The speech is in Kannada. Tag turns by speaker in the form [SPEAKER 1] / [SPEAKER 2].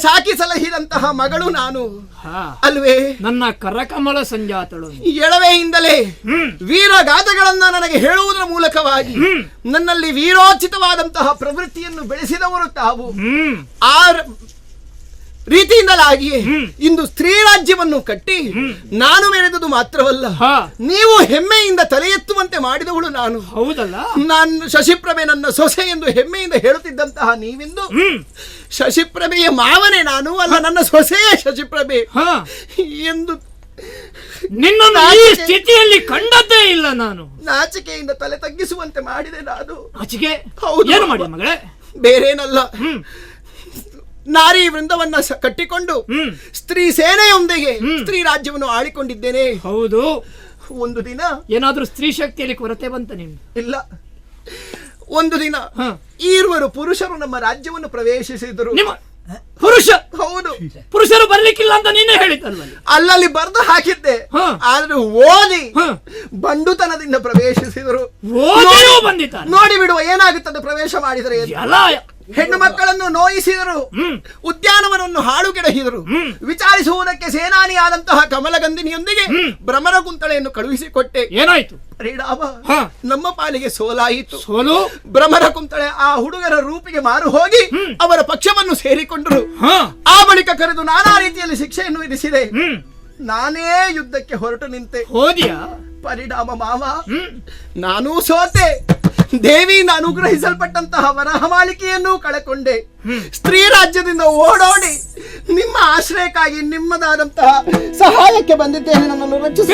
[SPEAKER 1] ಸಾಕಿ ಸಲಹಿದಂತಹ ಮಗಳು ನಾನು ಅಲ್ವೇ.
[SPEAKER 2] ನನ್ನ ಕರಕಮಲ ಸಂಜಾತಳು.
[SPEAKER 1] ಎಳವೆಯಿಂದಲೇ ವೀರಗಾಥೆಗಳನ್ನ ನನಗೆ ಹೇಳುವುದರ ಮೂಲಕವಾಗಿ ನನ್ನಲ್ಲಿ ವೀರೋಚಿತವಾದಂತಹ ಪ್ರವೃತ್ತಿಯನ್ನು ಬೆಳೆಸಿದವರು ತಾವು. ಆ ರೀತಿಯಿಂದಲಾಗಿಯೇ ಇಂದು ಸ್ತ್ರೀ ರಾಜ್ಯವನ್ನು ಕಟ್ಟಿ ನಾನು ಮೆರೆದುದು ಮಾತ್ರವಲ್ಲ, ನೀವು ಹೆಮ್ಮೆಯಿಂದ ತಲೆ ಎತ್ತುವಂತೆ ಮಾಡಿದವಳು ನಾನು.
[SPEAKER 2] ಹೌದಲ್ಲ,
[SPEAKER 1] ನಾನು ಶಶಿಪ್ರಭೆ ನನ್ನ ಸೊಸೆ ಎಂದು ಹೆಮ್ಮೆಯಿಂದ ಹೇಳುತ್ತಿದ್ದಂತಹ ನೀವಿಂದು ಶಶಿಪ್ರಭೆಯ ಮಾವನೇ ನಾನು ಅಲ್ಲ, ನನ್ನ ಸೊಸೆಯೇ ಶಶಿಪ್ರಭೆ ಎಂದು
[SPEAKER 2] ನಿನ್ನನ್ನು ಈ ಸ್ಥಿತಿಯಲ್ಲಿ ಕಂಡದ್ದೇ ಇಲ್ಲ ನಾನು.
[SPEAKER 1] ನಾಚಿಕೆಯಿಂದ ತಲೆ ತಗ್ಗಿಸುವಂತೆ ಮಾಡಿದೆ ನಾನು.
[SPEAKER 2] ನಾಚಿಕೆ?
[SPEAKER 1] ಹೌದು.
[SPEAKER 2] ಏನು ಮಾಡಿ ಮಗಳೇ?
[SPEAKER 1] ಬೇರೇನಲ್ಲ, ನಾರಿ ವೃಂದವನ್ನ ಕಟ್ಟಿಕೊಂಡು ಸ್ತ್ರೀ ಸೇನೆಯೊಂದಿಗೆ ಸ್ತ್ರೀ ರಾಜ್ಯವನ್ನು ಆಳಿಕೊಂಡಿದ್ದೇನೆ.
[SPEAKER 2] ಹೌದು.
[SPEAKER 1] ಒಂದು ದಿನ
[SPEAKER 2] ಏನಾದ್ರೂ ಸ್ತ್ರೀ ಶಕ್ತಿಯಲ್ಲಿ ಕೊರತೆ ಬಂತ ನಿಮ್ಗೆ?
[SPEAKER 1] ಇಲ್ಲ. ಒಂದು ದಿನ ಈರುವರು ಪುರುಷರು ನಮ್ಮ ರಾಜ್ಯವನ್ನು ಪ್ರವೇಶಿಸಿದರು.
[SPEAKER 2] ಪುರುಷ?
[SPEAKER 1] ಹೌದು.
[SPEAKER 2] ಪುರುಷರು ಬರ್ಲಿಕ್ಕಿಲ್ಲ ಅಂತ ನೀನೇ ಹೇಳಿದ್ದಲ್ವ?
[SPEAKER 1] ಅಲ್ಲಲ್ಲಿ ಬರೆದು ಹಾಕಿದ್ದೆ, ಆದ್ರೆ ಓದಿ ಬಂಡುತನದಿಂದ ಪ್ರವೇಶಿಸಿದರು. ನೋಡಿ ಬಿಡುವ ಏನಾಗುತ್ತದೆ ಪ್ರವೇಶ ಮಾಡಿದರೆ. ಹೆಣ್ಣು ಮಕ್ಕಳನ್ನು ನೋಯಿಸಿದರು, ಉದ್ಯಾನವನವನ್ನು ಹಾಳುಗೆಡಹಿದರು. ವಿಚಾರಿಸುವುದಕ್ಕೆ ಸೇನಾನಿಯಾದಂತಹ ಕಮಲಗಂಧಿನಿಯೊಂದಿಗೆ ಭ್ರಮರ ಕುಂತಳೆಯನ್ನು ಕಳುಹಿಸಿಕೊಟ್ಟೆ.
[SPEAKER 2] ಏನಾಯ್ತು
[SPEAKER 1] ಪರಿಣಾಮ? ನಮ್ಮ ಪಾಲಿಗೆ ಸೋಲಾಯಿತು.
[SPEAKER 2] ಸೋಲು?
[SPEAKER 1] ಭ್ರಮರ ಕುಂತಳೆ ಆ ಹುಡುಗರ ರೂಪಿಗೆ ಮಾರು ಹೋಗಿ ಅವರ ಪಕ್ಷವನ್ನು ಸೇರಿಕೊಂಡರು. ಆ ಬಳಿಕ ಕರೆದು ನಾನಾ ರೀತಿಯಲ್ಲಿ ಶಿಕ್ಷೆಯನ್ನು ವಿಧಿಸಿದೆ. ನಾನೇ ಯುದ್ಧಕ್ಕೆ ಹೊರಟು ನಿಂತೆ.
[SPEAKER 2] ಹೋದ್ಯಾ?
[SPEAKER 1] ಪರಿಣಾಮ ಮಾವ, ನಾನೂ ಸೋತೆ. ದೇವಿಯಿಂದ ಅನುಗ್ರಹಿಸಲ್ಪಟ್ಟಂತಹ ವರಹಮಾಲಿಕೆಯನ್ನು ಕಳಕೊಂಡೆ. ಸ್ತ್ರೀ ರಾಜ್ಯದಿಂದ ಓಡೋಡಿ ನಿಮ್ಮ ಆಶ್ರಯಕ್ಕಾಗಿ ನಿಮ್ಮದಾದಂತಹ ಸಹಾಯಕ್ಕೆ ಬಂದಿದ್ದೇನೆ. ನನ್ನನ್ನು ರಕ್ಷಿಸಿ.